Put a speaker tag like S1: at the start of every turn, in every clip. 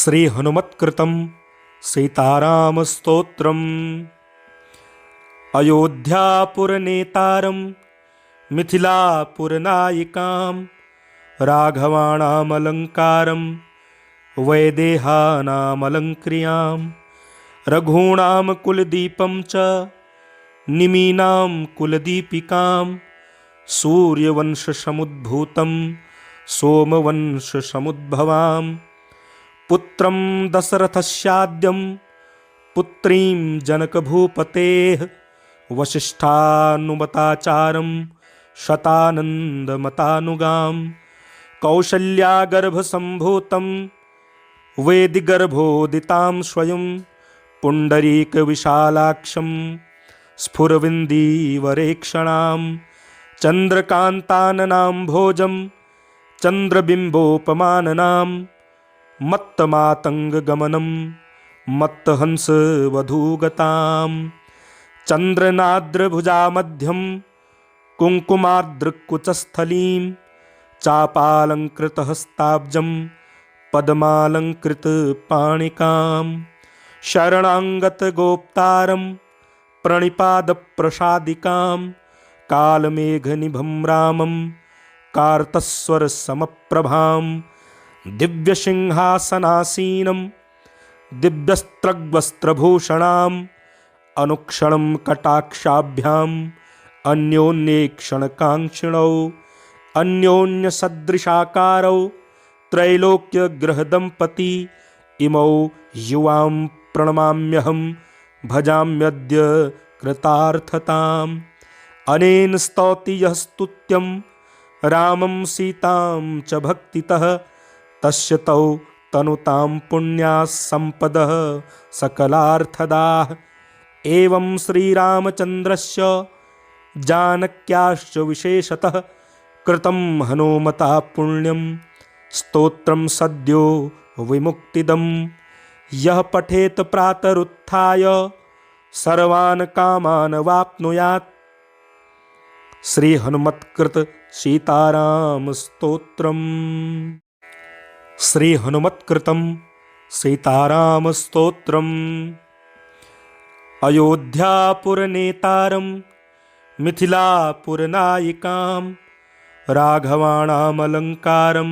S1: श्री हनुमत्कृतं सीतारामस्तोत्रम् अयोध्यापुरनेतारं मिथिलापुरनायिकां राघवाणामलङ्कारं वैदेहानामलङ्क्रियां रघूणां कुलदीपं च निमीनां कुलदीपिकां सूर्यवंशसमुद्भूतं सोमवंशसमुद्भवां पुत्रं दशरथस्याद्यं पुत्रीं जनकभूपतेः वसिष्ठानुमताचारं शतानन्दमतानुगां कौसल्यागर्भसम्भूतं वेदिगर्भोदितां स्वयं पुण्डरीकविशालाक्षं स्फुरविन्दीवरेक्षणां चन्द्रकान्ताननां भोजं चन्द्रबिम्बोपमाननां मत्तमातङ्गगमनं मत्तहंसवधूगतां चन्द्रनाद्रभुजामध्यं कुङ्कुमार्द्रकुचस्थलीं चापालङ्कृतहस्ताब्जं पद्मालङ्कृतपाणिकां शरणाङ्गतगोप्तारं प्रणिपादप्रसादिकां कालमेघनिभं रामं कार्तस्वरसमप्रभां दिव्यसिंहासनासीनं दिव्यस्त्रग्वस्त्रभूषणाम् अनुक्षणं कटाक्षाभ्याम् अन्योन्येक्षणकाङ्क्षिणौ अन्योन्यसदृशाकारौ त्रैलोक्यग्रहदम्पती इमौ युवां प्रणमाम्यहं भजाम्यद्य कृतार्थताम् अनेन स्तौति यः स्तुत्यं रामं सीतां च भक्तितः तस्य तौ तनुतां पुण्याः सम्पदः सकलार्थदाः एवं श्रीरामचन्द्रस्य जानक्याश्च विशेषतः कृतं हनुमता पुण्यं स्तोत्रं सद्यो विमुक्तिदं यः पठेत प्रातरुत्थाय सर्वान् कामान् वाप्नुयात्। श्री हनुमत्कृत सीताराम स्तोत्रम्। श्री हनुमत्कृतं सीताराम स्तोत्रम्। अयोध्यापुरनेतारं मिथिलापुरनायिकां राघवाणामलङ्कारं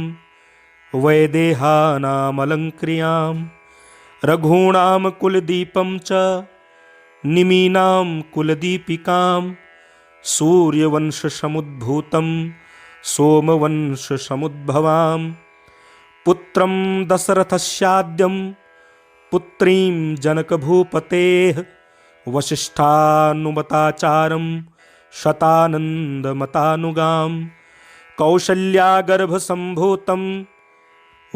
S1: वैदेहानामलङ्क्रियां रघूणां कुलदीपं च निमीनां कुलदीपिकां सूर्यवंशसमुद्भूतं सोमवंशसमुद्भवां पुत्रं दशरथस्याद्यं पुत्रीं जनकभूपतेः वसिष्ठानुमताचारं शतानन्दमतानुगां कौसल्यागर्भसम्भूतं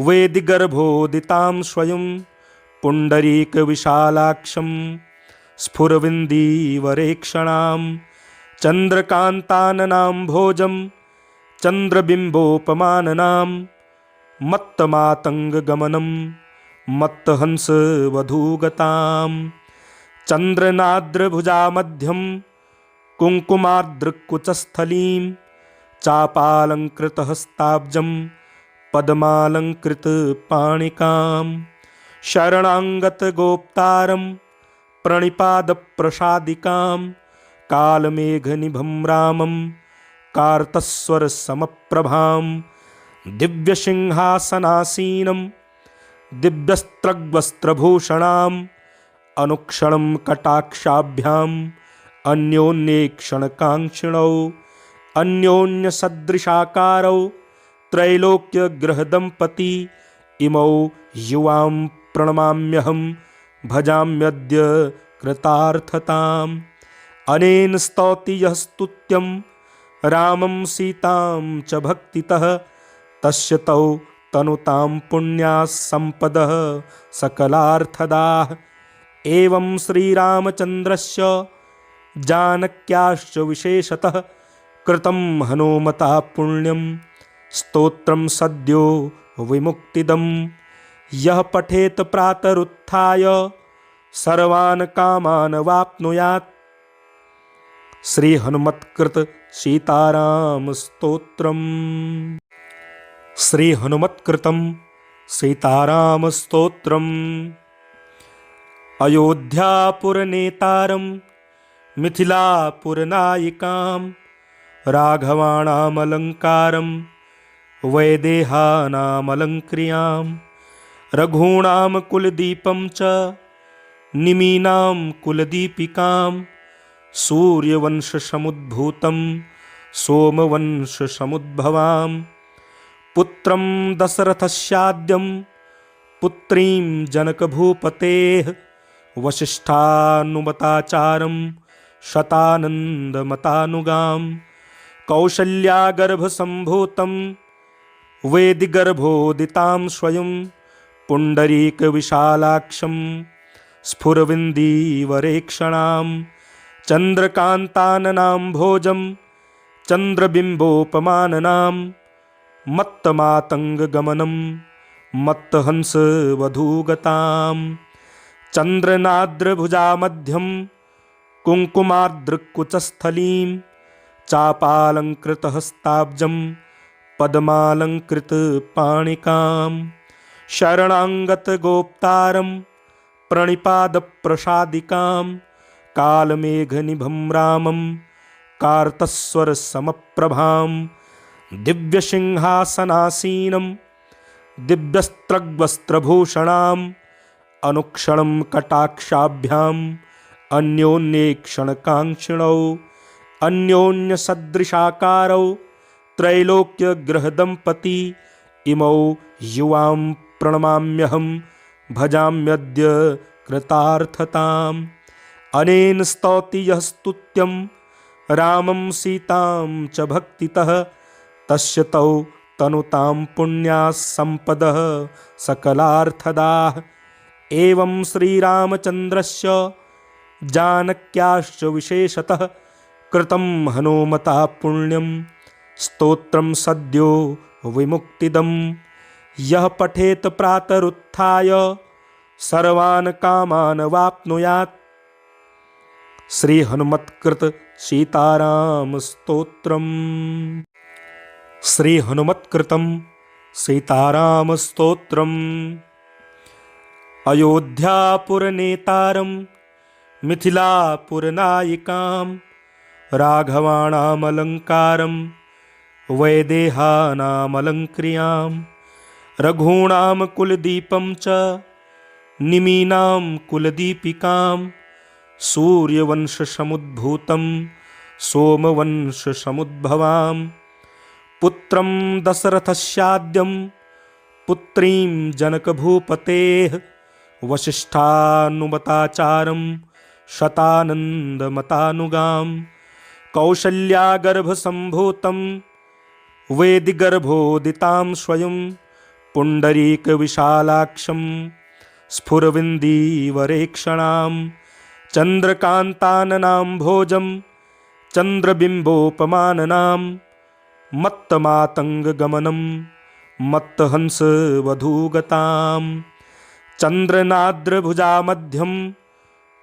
S1: वेदिगर्भोदितां स्वयं पुण्डरीकविशालाक्षं स्फुरविन्दीवरेक्षणां चन्द्रकान्ताननां भोजं चन्द्रबिम्बोपमाननां मत्तमातङ्गगमनं मत्तहंसवधूगतां चन्द्रनाद्रभुजामध्यं कुङ्कुमार्द्रकुचस्थलीं चापालङ्कृतहस्ताब्जं पद्मालङ्कृतपाणिकां शरणाङ्गतगोप्तारं प्रणिपादप्रसादिकां कालमेघनिभं रामं कार्तस्वरसमप्रभां दिव्यसिंहासनासीनं दिव्यस्त्रग्वस्त्रभूषणाम् अनुक्षणं कटाक्षाभ्याम् अन्योन्येक्षणकाङ्क्षिणौ अन्योन्यसदृशाकारौ त्रैलोक्यग्रहदम्पती इमौ युवां प्रणमाम्यहं भजाम्यद्य कृतार्थताम् अनेन स्तौति यः स्तुत्यं रामं सीतां च भक्तितः तस्य तौ तनुतां पुण्याः सम्पदः सकलार्थदाः एवं श्रीरामचन्द्रस्य जानक्याश्च विशेषतः कृतं हनुमता पुण्यं स्तोत्रं सद्यो विमुक्तिदं यः पठेत प्रातरुत्थाय सर्वान् कामान् वाप्नुयात्। श्री हनुमत्कृत सीताराम स्तोत्रम्। श्री हनुमत्कृतं सीतारामस्तोत्रम्। अयोध्यापुरनेतारं मिथिलापुरनायिकां राघवाणामलङ्कारं वैदेहानामलङ्क्रियां रघूणां कुलदीपं च निमीनां कुलदीपिकां सूर्यवंशसमुद्भूतं सोमवंशसमुद्भवां पुत्रं दशरथस्याद्यं पुत्रीं जनकभूपतेः वसिष्ठानुमताचारं शतानन्दमतानुगां कौसल्यागर्भसम्भूतं वेदिगर्भोदितां स्वयं पुण्डरीकविशालाक्षं स्फुरविन्दीवरेक्षणां चन्द्रकान्ताननां भोजं चन्द्रबिम्बोपमाननां मत्तमातङ्गगमनं मत्तहंसवधूगतां चन्द्रनाद्रभुजामध्यं कुङ्कुमाद्रकुचस्थलीं चापालङ्कृतहस्ताब्जं पद्मालङ्कृतपाणिकां शरणाङ्गतगोप्तारं प्रणिपादप्रसादिकां कालमेघनिभं रामं कार्तस्वरसमप्रभां दिव्यसिंहासनासीनं दिव्यस्त्रग्वस्त्रभूषणाम् अनुक्षणं कटाक्षाभ्याम् अन्योन्येक्षणकाङ्क्षिणौ अन्योन्यसदृशाकारौ त्रैलोक्यग्रहदम्पती इमौ युवां प्रणमाम्यहं भजाम्यद्य कृतार्थताम्। अनेन स्तौति यः स्तुत्यं रामं सीतां च भक्तितः तस्य तौ तनुतां पुण्याः सम्पदः सकलार्थदाः। एवं श्रीरामचन्द्रस्य जानक्याश्च विशेषतः कृतं हनुमता पुण्यं स्तोत्रं सद्यो विमुक्तिदं यः पठेत प्रातरुत्थाय सर्वान् कामान् वाप्नुयात्। श्री हनुमत्कृत सीताराम स्तोत्रम्। श्री हनुमत्कृतं सीताराम स्तोत्रम्। अयोध्यापुरनेतारं मिथिलापुरनायिकां राघवाणामलङ्कारं वैदेहानामलङ्क्रियां रघूणां कुलदीपं च निमीनां कुलदीपिकां सूर्यवंशसमुद्भूतं सोमवंशसमुद्भवां पुत्रं दशरथस्याद्यं पुत्रीं जनकभूपतेः वसिष्ठानुमताचारं शतानन्दमतानुगां कौसल्यागर्भसम्भूतं वेदिगर्भोदितां स्वयं पुण्डरीकविशालाक्षं स्फुरविन्दीवरेक्षणां चन्द्रकान्ताननां भोजं चन्द्रबिम्बोपमाननां मत्तमातङ्गगमनं मत्तहंसवधूगतां चन्द्रनाद्रभुजामध्यं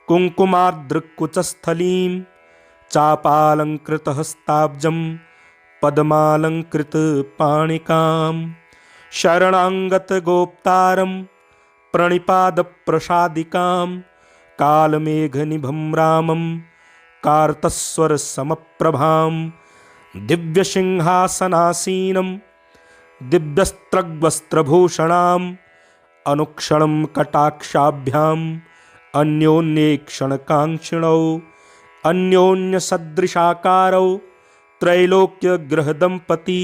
S1: कुङ्कुमाद्रकुचस्थलीं चापालङ्कृतहस्ताब्जं पद्मालङ्कृतपाणिकां शरणाङ्गतगोप्तारं प्रणिपादप्रसादिकां कालमेघनिभं रामं कार्तस्वरसमप्रभां दिव्यसिंहासनासीनं दिव्यस्त्रग्वस्त्रभूषणाम् अनुक्षणं कटाक्षाभ्याम् अन्योन्येक्षणकाङ्क्षिणौ अन्योन्यसदृशाकारौ त्रैलोक्यग्रहदम्पती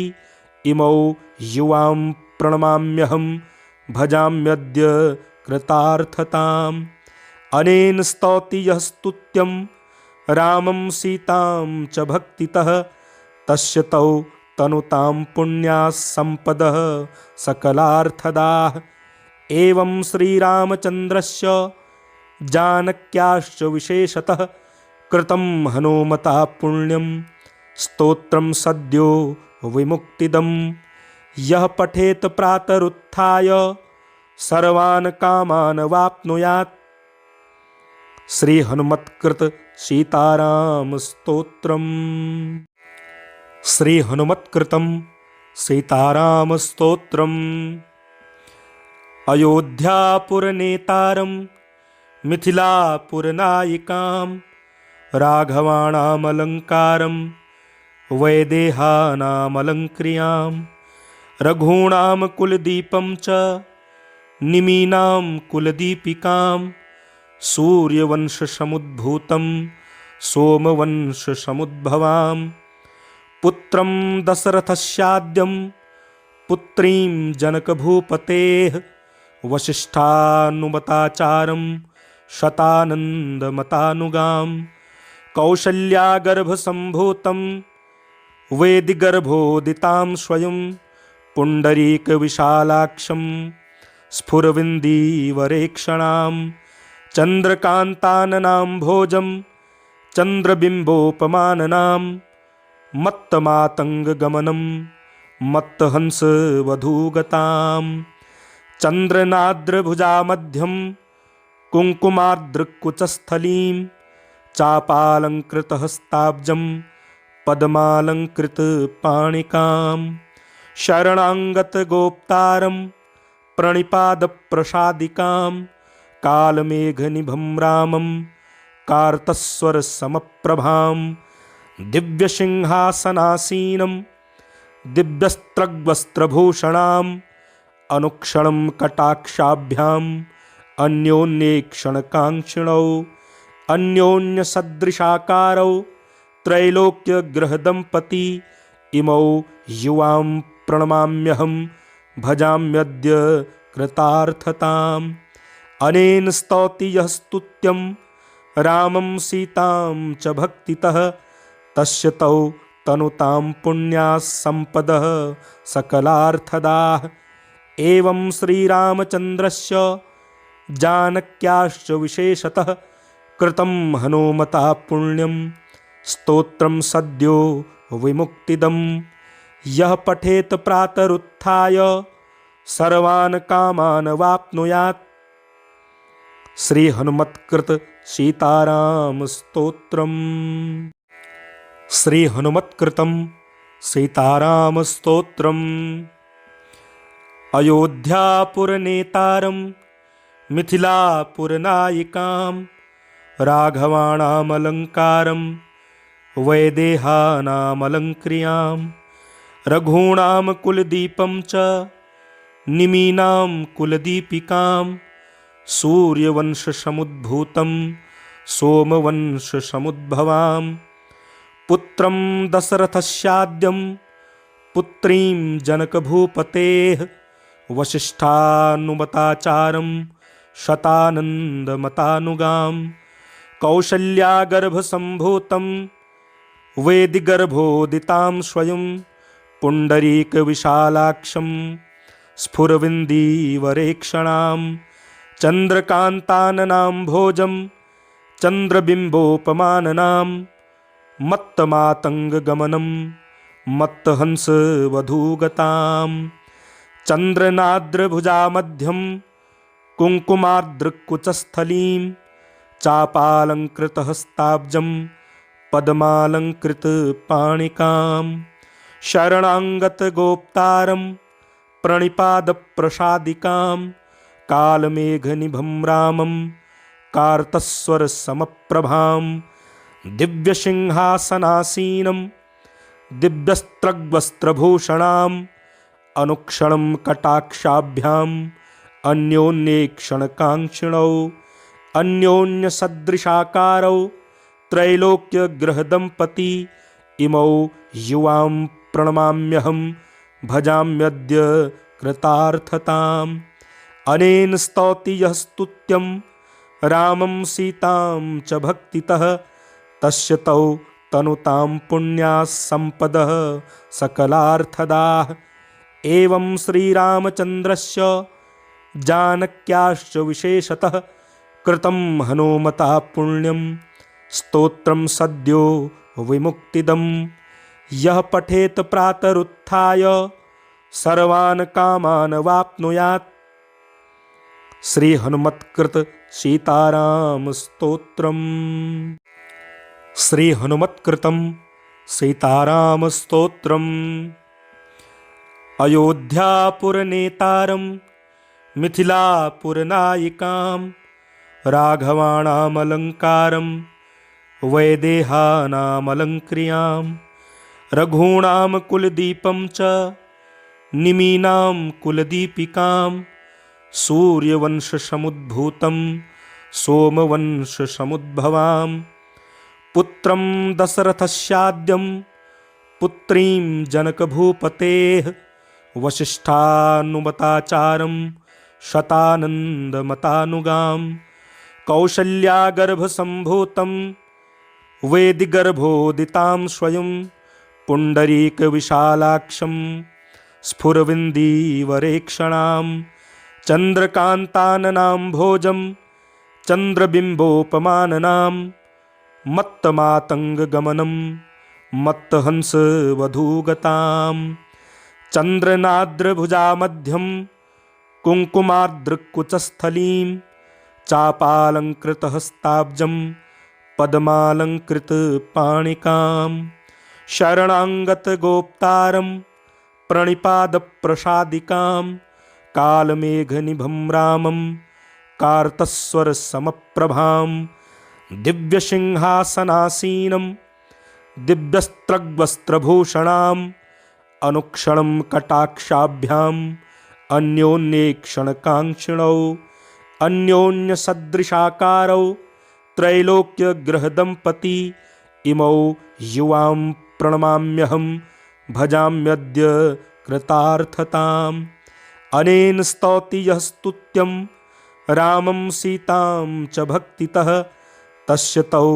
S1: इमौ युवां प्रणमाम्यहं भजाम्यद्य कृतार्थताम्। अनेन स्तौति यः स्तुत्यं रामं सीतां च भक्तितः तस्य तौ तनुतां पुण्याः सम्पदः सकलार्थदाः। एवं श्रीरामचन्द्रस्य जानक्याश्च विशेषतः कृतं हनुमता पुण्यं स्तोत्रं सद्यो विमुक्तिदं यः पठेत प्रातरुत्थाय सर्वान् कामान् वाप्नुयात्। श्री हनुमत्कृत सीताराम स्तोत्रम्। श्री हनुमत्कृतं सीताराम स्तोत्रम्। अयोध्यापुरनेतारं मिथिलापुरनायिकां राघवाणामलङ्कारं वैदेहानामलङ्क्रियां रघूणां कुलदीपं च निमीनां कुलदीपिकां सूर्यवंशसमुद्भूतं सोमवंशसमुद्भवां पुत्रं दशरथस्याद्यं पुत्रीं जनकभूपतेः वसिष्ठानुमताचारं शतानन्दमतानुगां कौसल्यागर्भसम्भूतं वेदिगर्भोदितां स्वयं पुण्डरीकविशालाक्षं स्फुरविन्दीवरेक्षणां चन्द्रकान्ताननां भोजं चन्द्रबिम्बोपमाननां मत्तमातङ्गगमनं मत्तहंसवधूगतां चन्द्रनाद्रभुजामध्यं कुङ्कुमाद्रकुचस्थलीं चापालङ्कृतहस्ताब्जं पद्मालङ्कृतपाणिकां शरणाङ्गतगोप्तारं प्रणिपादप्रसादिकां कालमेघनिभं रामं कार्तस्वरसमप्रभां दिव्यसिंहासनासीनं दिव्यस्त्रग्वस्त्रभूषणाम् अनुक्षणं कटाक्षाभ्याम् अन्योन्येक्षणकाङ्क्षिणौ अन्योन्यसदृशाकारौ त्रैलोक्यग्रहदम्पती इमौ युवां प्रणमाम्यहं भजाम्यद्य कृतार्थताम् अनेन स्तौति यः स्तुत्यं रामं सीतां च भक्तितः तस्य तौ तनुतां पुण्याः सम्पदः सकलार्थदाः एवं श्रीरामचन्द्रस्य जानक्याश्च विशेषतः कृतं हनुमता पुण्यं स्तोत्रं सद्यो विमुक्तिदं यः पठेत प्रातरुत्थाय सर्वान् कामान् वाप्नुयात्। श्री हनुमत्कृत सीताराम स्तोत्रम। श्री हनुमत्कृतं सीताराम स्तोत्रम। अयोध्यापुरनेतारं मिथिलापुरनायिकां राघवाणामलङ्कारं वैदेहानामलङ्क्रियां रघूणां कुलदीपं च निमीनां कुलदीपिकां सूर्यवंशसमुद्भूतं सोमवंशसमुद्भवां पुत्रं दशरथस्याद्यं पुत्रीं जनकभूपतेः वसिष्ठानुमताचारं शतानन्दमतानुगां कौसल्यागर्भसम्भूतं वेदिगर्भोदितां स्वयं पुण्डरीकविशालाक्षं स्फुरविन्दीवरेक्षणां चन्द्रकान्ताननां भोजं चन्द्रबिम्बोपमाननां मत्तमातङ्गगमनं मत्तहंसवधूगतां चन्द्रनाद्रभुजामध्यं कुङ्कुमाद्रकुचस्थलीं चापालङ्कृतहस्ताब्जं पद्मालङ्कृतपाणिकां शरणाङ्गतगोप्तारं प्रणिपादप्रसादिकां कालमेघनिभं रामं कार्तस्वरसमप्रभां दिव्यसिंहासनासीनं दिव्यस्त्रग्वस्त्रभूषणाम् अनुक्षणं कटाक्षाभ्याम् अन्योन्येक्षणकाङ्क्षिणौ अन्योन्यसदृशाकारौ त्रैलोक्यग्रहदम्पती इमौ युवां प्रणमाम्यहं भजाम्यद्य कृतार्थताम् अनेन स्तौति यः स्तुत्यं रामं सीतां च भक्तितः तस्य तौ तनुतां पुण्याः सम्पदः सकलार्थदाः एवं श्रीरामचन्द्रस्य जानक्याश्च विशेषतः कृतं हनुमता पुण्यं स्तोत्रं सद्यो विमुक्तिदं यः पठेत प्रातरुत्थाय सर्वान् कामान् वाप्नुयात्। श्री हनुमत्कृत सीताराम स्तोत्रम। श्री हनुमत्कृतं सीताराम स्तोत्रम। अयोध्यापुरनेतारं मिथिलापुरनायिकां राघवाणामलङ्कारं वैदेहानामलङ्क्रियां रघूणां कुलदीपं च निमीनां कुलदीपिकां सूर्यवंशसमुद्भूतं सोमवंशसमुद्भवां पुत्रं दशरथस्याद्यं पुत्रीं जनकभूपतेः वसिष्ठानुमताचारं शतानन्दमतानुगां कौसल्यागर्भसम्भूतं वेदिगर्भोदितां स्वयं पुण्डरीकविशालाक्षं स्फुरविन्दीवरेक्षणां चन्द्रकान्ताननां भोजं चन्द्रबिम्बोपमाननां मत्तमातङ्गगमनं मत्तहंसवधूगतां चन्द्रनाद्रभुजामध्यं कुङ्कुमार्द्रकुचस्थलीं चापालङ्कृतहस्ताब्जं पद्मालङ्कृतपाणिकां शरणाङ्गतगोप्तारं प्रणिपादप्रसादिकां कालमेघनिभं रामं कार्तस्वरसमप्रभां दिव्यसिंहासनासीनं दिव्यस्त्रग्वस्त्रभूषणाम् अनुक्षणं कटाक्षाभ्याम् अन्योन्येक्षणकाङ्क्षिणौ अन्योन्यसदृशाकारौ त्रैलोक्यग्रहदम्पती इमौ युवां प्रणमाम्यहं भजाम्यद्य कृतार्थताम् अनेन स्तौति यः स्तुत्यं रामं सीतां च भक्तितः तस्य तौ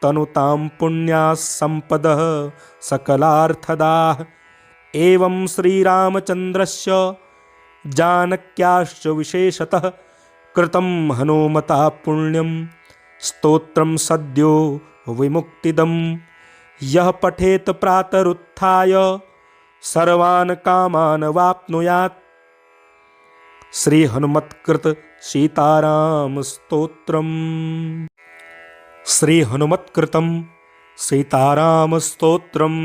S1: तनुतां पुण्याः सम्पदः सकलार्थदाः एवं श्रीरामचन्द्रस्य जानक्याश्च विशेषतः कृतं हनुमता पुण्यं स्तोत्रं सद्यो विमुक्तिदं यः पठेत प्रातरुत्थाय सर्वान् कामान् वाप्नुयात्। श्री हनुमत्कृत सीताराम स्तोत्रम्। श्री हनुमत्कृतं सीताराम स्तोत्रम्।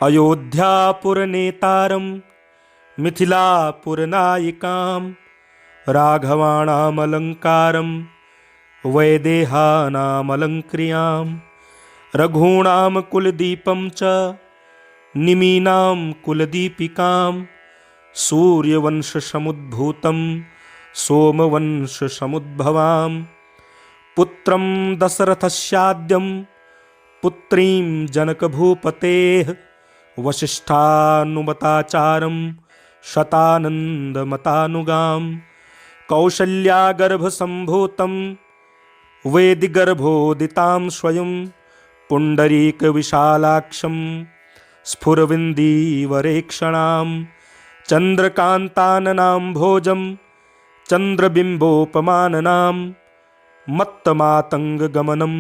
S1: अयोध्यापुरनेतारं मिथिलापुरनायिकां राघवाणामलङ्कारं वैदेहानामलङ्क्रियां रघूणां कुलदीपं च निमीनां कुलदीपिकां सूर्यवंशसमुद्भूतं सोमवंशसमुद्भवां पुत्रं दशरथस्याद्यं पुत्रीं जनकभूपतेः वसिष्ठानुमताचारं शतानन्दमतानुगां कौसल्यागर्भसम्भूतं वेदिगर्भोदितां स्वयं पुण्डरीकविशालाक्षं स्फुरविन्दीवरेक्षणां चन्द्रकान्ताननां भोजं चन्द्रबिम्बोपमाननां मत्तमातङ्गगमनं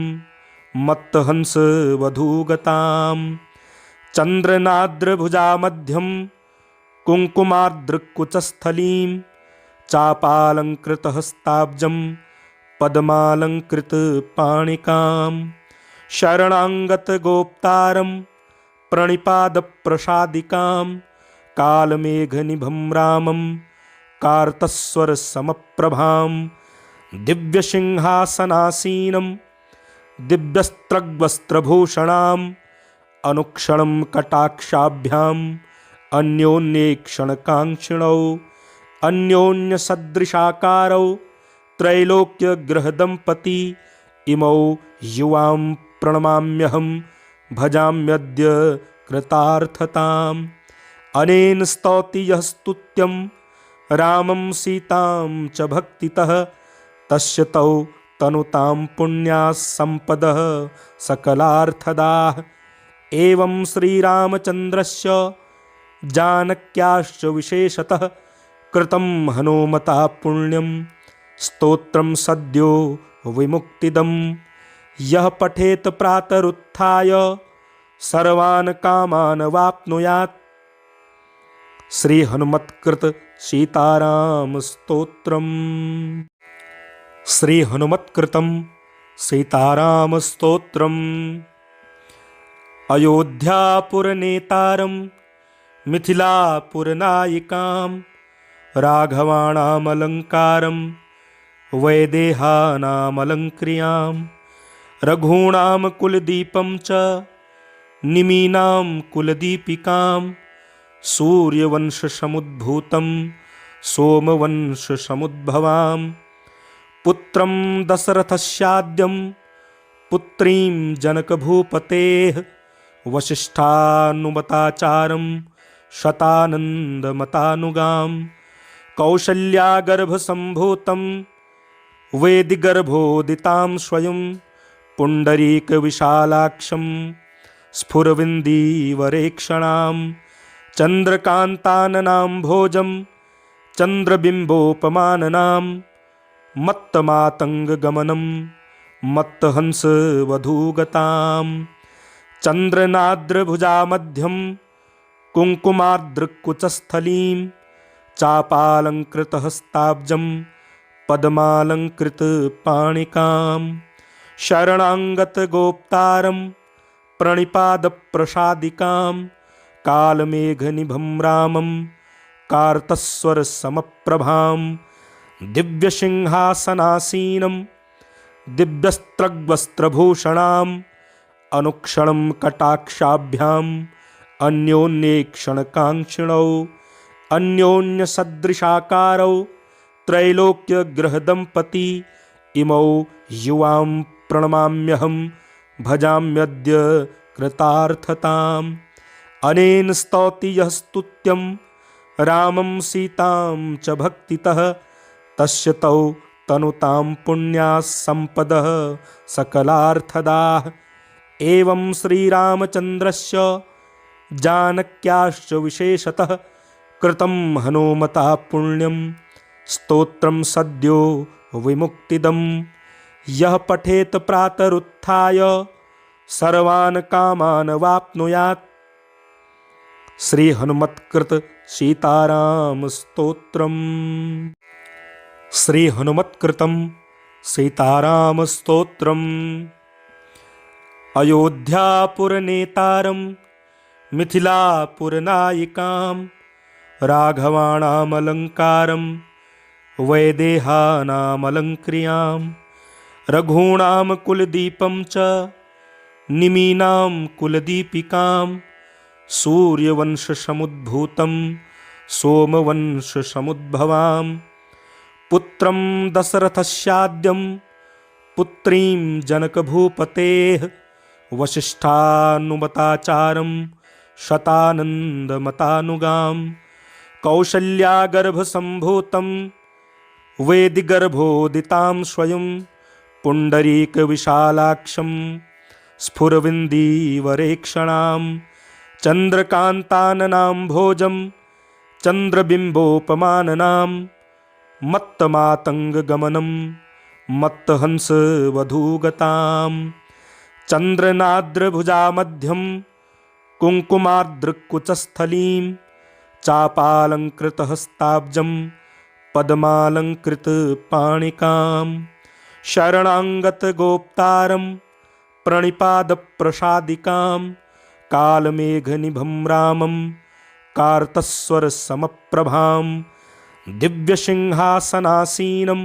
S1: मत्तहंसवधूगतां चन्द्रनाद्रभुजामध्यं कुङ्कुमार्द्रकुचस्थलीं चापालङ्कृतहस्ताब्जं पद्मालङ्कृतपाणिकां शरणाङ्गतगोप्तारं प्रणिपादप्रसादिकां कालमेघनिभं रामं कार्तस्वरसमप्रभां दिव्यसिंहासनासीनं दिव्यस्त्रग्वस्त्रभूषणाम् अनुक्षणं कटाक्षाभ्याम् अन्योन्येक्षणकाङ्क्षिणौ अन्योन्यसदृशाकारौ त्रैलोक्यग्रहदम्पती इमौ युवां प्रणमाम्यहं भजाम्यद्य कृतार्थताम् अनेन स्तौति यः स्तुत्यं रामं सीतां च भक्तितः तस्य तौ तनुतां पुण्याः सम्पदः सकलार्थदाः एवं श्रीरामचन्द्रस्य जानक्याश्च विशेषतः कृतं हनुमता पुण्यं स्तोत्रं सद्यो विमुक्तिदं यः पठेत प्रातरुत्थाय सर्वान् कामान् वाप्नुयात्। श्री हनुमत्कृत सीताराम स्तोत्रम्। श्री हनुमत्कृतं सीताराम स्तोत्रम्। अयोध्यापुरनेतारं मिथिलापुरनायिकां राघवाणामलङ्कारं वैदेहानामलङ्क्रियां रघूणां कुलदीपं च निमीनां कुलदीपिकां सूर्यवंशसमुद्भूतं सोमवंशसमुद्भवां पुत्रं दशरथस्याद्यं पुत्रीं जनकभूपतेः वसिष्ठानुमताचारं शतानन्दमतानुगां कौसल्यागर्भसम्भूतं वेदिगर्भोदितां स्वयं पुण्डरीकविशालाक्षं स्फुरविन्दीवरेक्षणां चन्द्रकान्ताननां भोजं चन्द्रबिम्बोपमाननां मत्तमातङ्गगमनं मत्तहंसवधूगतां चन्द्रनाद्रभुजामध्यं कुङ्कुमाद्रकुचस्थलीं चापालङ्कृतहस्ताब्जं पद्मालङ्कृतपाणिकां शरणाङ्गतगोप्तारं प्रणिपादप्रसादिकां कालमेघनिभं रामं कार्तस्वरसमप्रभां दिव्यसिंहासनासीनं दिव्यस्त्रग्वस्त्रभूषणाम् अनुक्षणं कटाक्षाभ्याम् अन्योन्येक्षणकाङ्क्षिणौ अन्योन्यसदृशाकारौ त्रैलोक्यगृहदम्पती इमौ युवां प्रणमाम्यहं भजाम्यद्य कृतार्थताम् अनेन स्तौति यः स्तुत्यं रामं सीतां च भक्तितः तस्य तौ तनुतां पुण्याः सम्पदः सकलार्थदाः एवं श्रीरामचन्द्रस्य जानक्याश्च विशेषतः कृतं हनुमता पुण्यं स्तोत्रं सद्यो विमुक्तिदं यः पठेत प्रातरुत्थाय सर्वान् कामान् वाप्नुयात्। श्री हनुमत्कृत सीताराम स्तोत्रम्। श्री हनुमत्कृतं सीताराम स्तोत्रम्। अयोध्यापुरनेतारं मिथिलापुरनायिकां राघवाणामलङ्कारं वैदेहानामलङ्क्रियां रघूणां कुलदीपं च निमीनां कुलदीपिकां सूर्यवंशसमुद्भूतं सोमवंशसमुद्भवां पुत्रं दशरथस्याद्यं पुत्रीं जनकभूपतेः वसिष्ठानुमताचारं शतानन्दमतानुगां कौसल्यागर्भसम्भूतं वेदिगर्भोदितां स्वयं पुण्डरीकविशालाक्षं स्फुरविन्दीवरेक्षणां चन्द्रकान्ताननां भोजं चन्द्रबिम्बोपमाननां मत्तमातङ्गगमनं मत्तहंसवधूगतां चन्द्रनाद्रभुजामध्यं कुङ्कुमाद्रकुचस्थलीं चापालङ्कृतहस्ताब्जं पद्मालङ्कृतपाणिकां शरणाङ्गतगोप्तारं प्रणिपादप्रसादिकां कालमेघनिभं रामं कार्तस्वरसमप्रभां दिव्यसिंहासनासीनं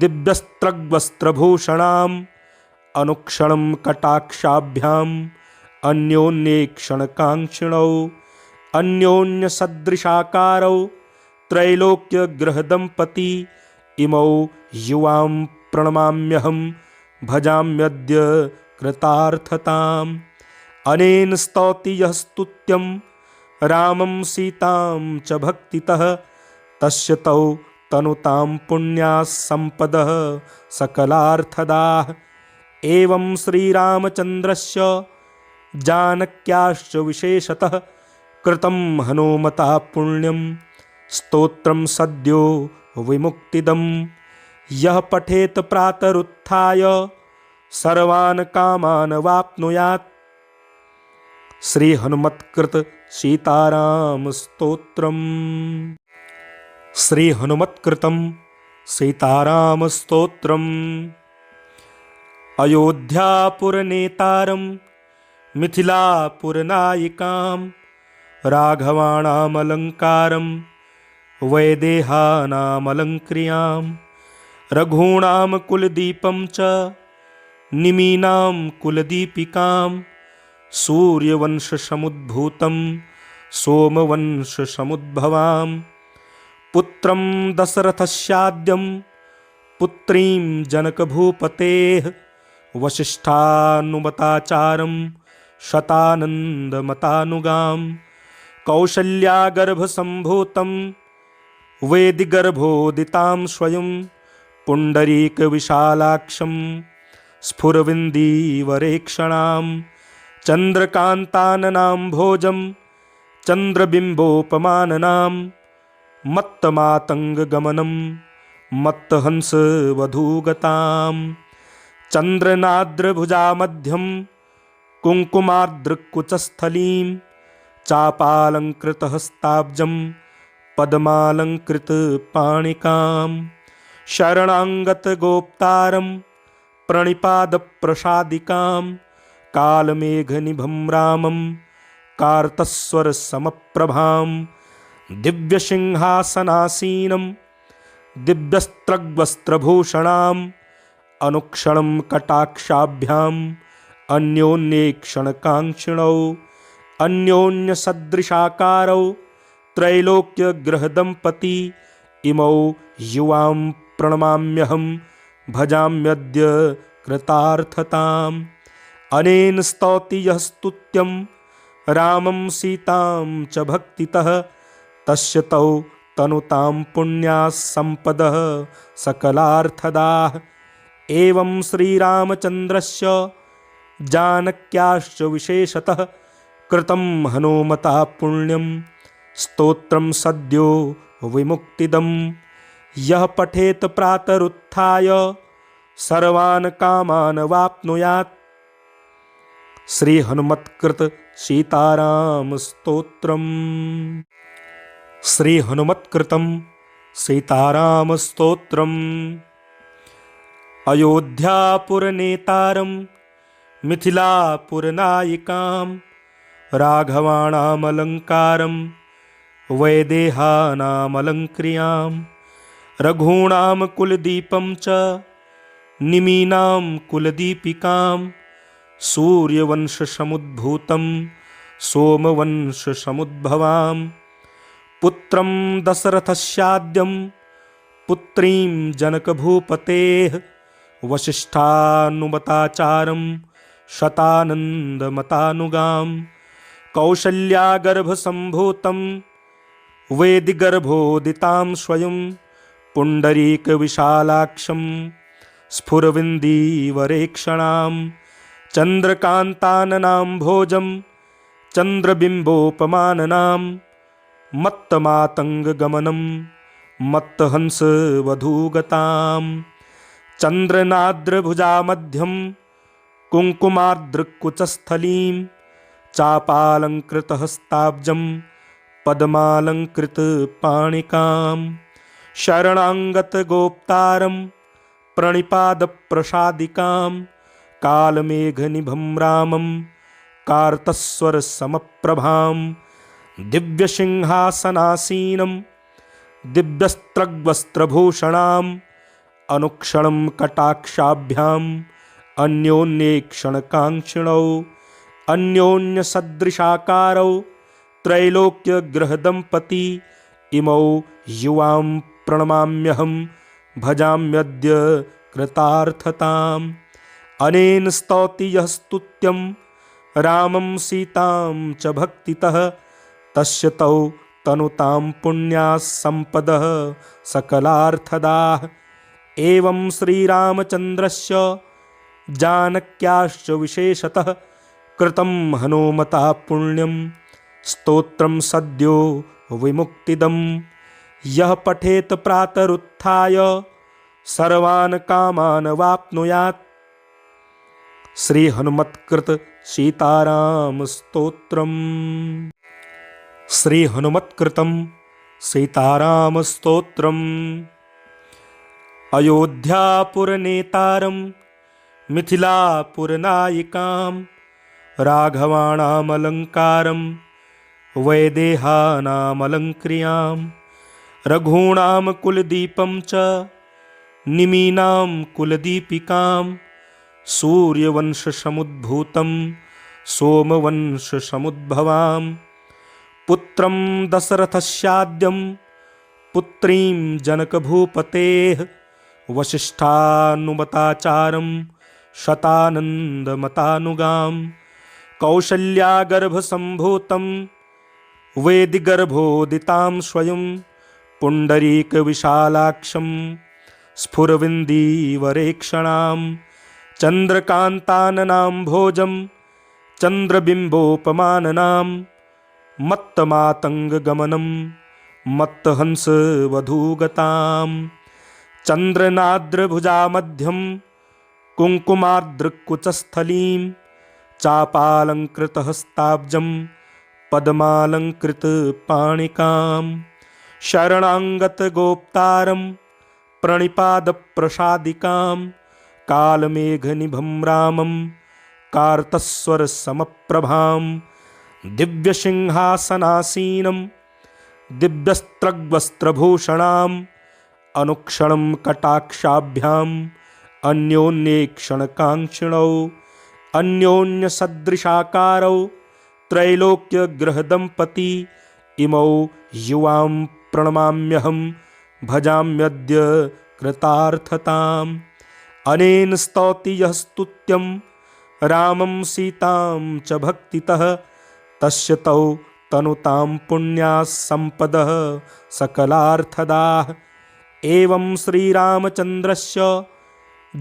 S1: दिव्यस्त्रग्वस्त्रभूषणाम् अनुक्षणं कटाक्षाभ्याम् अन्योन्येक्षणकाङ्क्षिणौ अन्योन्यसदृशाकारौ त्रैलोक्यगृहदम्पती इमौ युवां प्रणमाम्यहं भजाम्यद्य कृतार्थताम् अनेन स्तौति यः स्तुत्यं रामं सीतां च भक्तितः तस्य तौ तनुतां पुण्याः सम्पदः सकलार्थदाः एवं श्रीरामचन्द्रस्य जानक्याश्च विशेषतः कृतं हनुमता पुण्यं स्तोत्रं सद्यो विमुक्तिदं यः पठेत प्रातरुत्थाय सर्वान् कामान् वाप्नुयात्। श्री हनुमत्कृत सीताराम स्तोत्रम्। श्री हनुमत्कृतं सीताराम स्तोत्रम्। अयोध्यापुरनेतारं मिथिलापुरनायिकां राघवाणामलङ्कारं वैदेहानामलङ्क्रियां रघूणां कुलदीपं च निमीनां कुलदीपिकां सूर्यवंशसमुद्भूतं सोमवंशसमुद्भवां पुत्रं दशरथस्याद्यं पुत्रीं जनकभूपतेः वसिष्ठानुमताचारं शतानन्दमतानुगां कौसल्यागर्भसम्भूतं वेदिगर्भोदितां स्वयं पुण्डरीकविशालाक्षं स्फुरविन्दीवरेक्षणां चन्द्रकान्ताननां भोजं चन्द्रबिम्बोपमाननां मत्तमातङ्गगमनं मत्तहंसवधूगतां चन्द्रनाद्रभुजामध्यं कुङ्कुमाद्रकुचस्थलीं चापालङ्कृतहस्ताब्जं पद्मालङ्कृतपाणिकां शरणाङ्गतगोप्तारं प्रणिपादप्रसादिकां कालमेघनिभं रामं कार्तस्वरसमप्रभां दिव्यसिंहासनासीनं दिव्यस्त्रग्वस्त्रभूषणाम् अनुक्षणं कटाक्षाभ्याम् अन्योन्येक्षणकाङ्क्षिणौ अन्योन्यसदृशाकारौ त्रैलोक्यग्रहदम्पती इमौ युवां प्रणमाम्यहं भजाम्यद्य कृतार्थताम् अनेन स्तौति यः स्तुत्यं रामं सीतां च भक्तितः तस्य तौ तनुतां पुण्याः सम्पदः सकलार्थदाः एवं श्रीरामचन्द्रस्य जानक्याश्च विशेषतः कृतं हनुमता पुण्यं स्तोत्रं सद्यो विमुक्तिदं यः पठेत प्रातरुत्थाय सर्वान् कामान् वाप्नुयात्। श्री हनुमत्कृत सीताराम स्तोत्रम्। श्री हनुमत्कृतं सीताराम स्तोत्रम्। अयोध्यापुरनेतारं मिथिलापुरनायिकां राघवाणामलङ्कारं वैदेहानामलङ्क्रियां रघूणां कुलदीपं च निमीनां कुलदीपिकां सूर्यवंशसमुद्भूतं सोमवंशसमुद्भवां पुत्रं दशरथस्याद्यं पुत्रीं जनकभूपतेः वसिष्ठानुमताचारं शतानन्दमतानुगां कौसल्यागर्भसम्भूतं वेदिगर्भोदितां स्वयं पुण्डरीकविशालाक्षं स्फुरविन्दीवरेक्षणां चन्द्रकान्ताननां भोजं चन्द्रबिम्बोपमाननां मत्तमातङ्गगमनं मत्तहंसवधूगतां चन्द्रनाद्रभुजामध्यं कुङ्कुमाद्रकुचस्थलीं चापालङ्कृतहस्ताब्जं पद्मालङ्कृतपाणिकां शरणाङ्गतगोप्तारं प्रणिपादप्रसादिकां कालमेघनिभं रामं कार्तस्वरसमप्रभां दिव्यसिंहासनासीनं दिव्यस्त्रग्वस्त्रभूषणाम् अनुक्षणं कटाक्षाभ्याम् अन्योन्येक्षणकाङ्क्षिणौ अन्योन्यसदृशाकारौ त्रैलोक्यग्रहदम्पती इमौ युवां प्रणमाम्यहं भजाम्यद्य कृतार्थताम् अनेन स्तौति यः स्तुत्यं रामं सीतां च भक्तितः तस्य तौ तनुतां पुण्याः सम्पदः सकलार्थदाः एवं श्रीरामचन्द्रस्य जानक्याश्च विशेषतः कृतं हनुमता पुण्यं स्तोत्रं सद्यो विमुक्तिदं यः पठेत प्रातरुत्थाय सर्वान् कामान् वाप्नुयात्। श्री हनुमत्कृत सीताराम स्तोत्रम्। श्री हनुमत्कृतं सीताराम स्तोत्रम्। अयोध्यापुरनेतारं मिथिलापुरनायिकां राघवाणामलङ्कारं वैदेहानामलङ्क्रियां रघूणां कुलदीपं च निमीनां कुलदीपिकां सूर्यवंशसमुद्भूतं सोमवंशसमुद्भवां पुत्रं दशरथस्याद्यं पुत्रीं जनकभूपतेः वसिष्ठानुमताचारं शतानन्दमतानुगां कौसल्यागर्भसम्भूतं वेदिगर्भोदितां स्वयं पुण्डरीकविशालाक्षं स्फुरविन्दीवरेक्षणां चन्द्रकान्ताननां भोजं चन्द्रबिम्बोपमाननां मत्तमातङ्गगमनं मत्तहंसवधूगतां चन्द्रनाद्रभुजामध्यं कुङ्कुमार्द्रकुचस्थलीं चापालङ्कृतहस्ताब्जं पद्मालङ्कृतपाणिकां शरणाङ्गतगोप्तारं प्रणिपादप्रसादिकां कालमेघनिभं रामं कार्तस्वरसमप्रभां दिव्यसिंहासनासीनं दिव्यस्त्रग्वस्त्रभूषणाम् अनुक्षणं कटाक्षाभ्याम् अन्योन्येक्षणकाङ्क्षिणौ अन्योन्यसदृशाकारौ त्रैलोक्यगृहदम्पती इमौ युवां प्रणमाम्यहं भजाम्यद्य कृतार्थताम् अनेन स्तौति यः स्तुत्यं रामं सीतां च भक्तितः तस्य तौ तनुतां पुण्याः सम्पदः सकलार्थदाः एवं श्रीरामचन्द्रस्य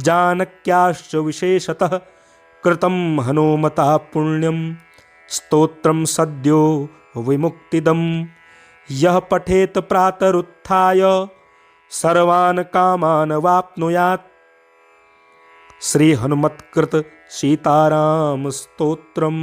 S1: जानक्याश्च विशेषतः कृतं हनुमता पुण्यं स्तोत्रं सद्यो विमुक्तिदं यः पठेत प्रातरुत्थाय सर्वान् कामान् वाप्नुयात् श्री हनुमत्कृत सीताराम स्तोत्रम्।